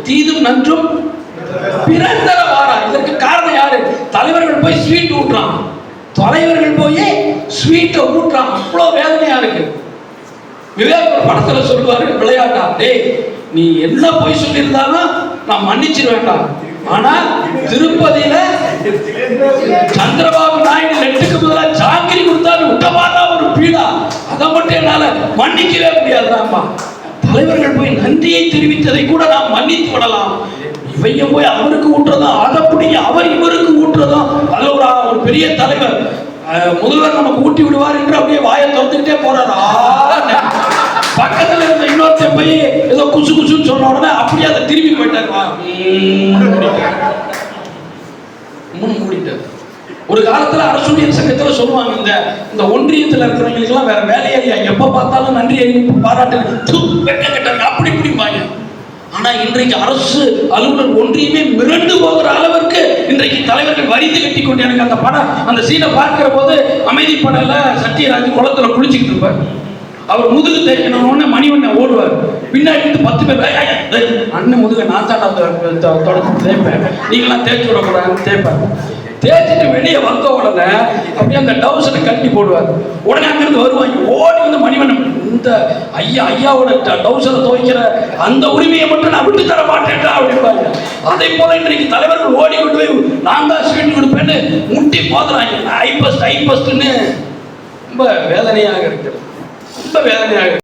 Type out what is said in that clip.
தீதும் நன்றும் பிறந்தர வாரா. இதற்கு காரணம் யாரு? தலைவர்கள் போய் ஸ்வீட் ஊட்டுறான், தலைவர்கள் போய் ஸ்வீட்டை ஊட்டுறான். அவ்வளோ வேதனையா இருக்கு. விவேக் ஒரு படத்துல சொல்லுவாரு விளையாட்டா, டேய் நீ என்ன போய் சொல்லியிருந்தாலும் நான் மன்னிச்சிருவேன்டா, ஆனா திருப்பதியில சந்திரபாபு நாயுடு லெட்டுக்கு பதிலாக ஜாங்கிரி கொடுத்தாரு விட்டமாட்டா ஒரு பீடா, அதை மட்டும் என்னால மன்னிக்கவே முடியாதுடாப்பா. தலைவர்கள் போய் நன்றியை தெரிவித்ததை கூட நாம் மன்னித்து விடலாம், இவைய போய் அவருக்கு ஊட்டுறதும் அதை பிடிங்க அவர் இவருக்கு ஊட்டுறதும், அது ஒரு பெரிய தலைவர் முதல்வர் நமக்கு ஊட்டி விடுவார் என்று அப்படியே வாயை திறந்துக்கிட்டே போறாரு. பக்கத்துல இருந்த இன்னொருத்தன் போய் ஏதோ குசு குசுன்னு சொன்ன உடனே அப்படியே அதை திரும்பி போயிட்டாரு. மூடிட்டார். ஒரு காலத்துல அரசுடைய சங்கத்துல சொல்லுவாங்க, இந்த ஒன்றியத்துல இருக்கிறவங்களுக்கு எல்லாம் வேற வேலையா, எப்ப பார்த்தாலும் நன்றி பாராட்டு கட்டாங்க அப்படி இப்படிம்பாங்க. ஆனா இன்றைக்கு அரசு அலுவலர் ஒன்றியமே மிரண்டு போகிற அளவிற்கு இன்றைக்கு தலைவர்கள் வரிந்து கட்டி கொண்டு, எனக்கு அந்த படம் அந்த சீனை பார்க்கிற போது அமைதி படல சத்யராஜ் குளத்துல குளிச்சுக்கிட்டு இருப்பார். அவர் முதுகு தேய்க்கணும்னு மணிவண்ணன் ஓடுவார், பின்னாடி இருந்து 10 பேர் அண்ணன் முதுக நான் தாண்டா தொடர்ந்து தேய்ப்பேன், நீங்களாம் தேய்ச்சி விடக்கூடாதுன்னு தேய்ப்பார். தேய்ச்சிட்டு வெளியே வந்த உடனே அப்படியே அந்த டவுசரை கட்டி போடுவார். உடனே அங்கிருந்து வருவாங்க, ஓடி வந்து மணிவண்ணன் இந்த ஐயாவோட டவுசரை துவைக்கிற அந்த உரிமையை மட்டும் நான் விட்டு தர மாட்டேன்டா அப்படின்பாங்க. அதே போல இன்றைக்கு தலைவர்கள் ஓடி கொண்டு போய் நான் தான் ஸ்வீட் கொடுப்பேன்னு முட்டி போதுறாங்க. ஐ பஸ்ட்னு ரொம்ப வேதனையாக இருக்கிறது, ரொம்ப வேதனையாக.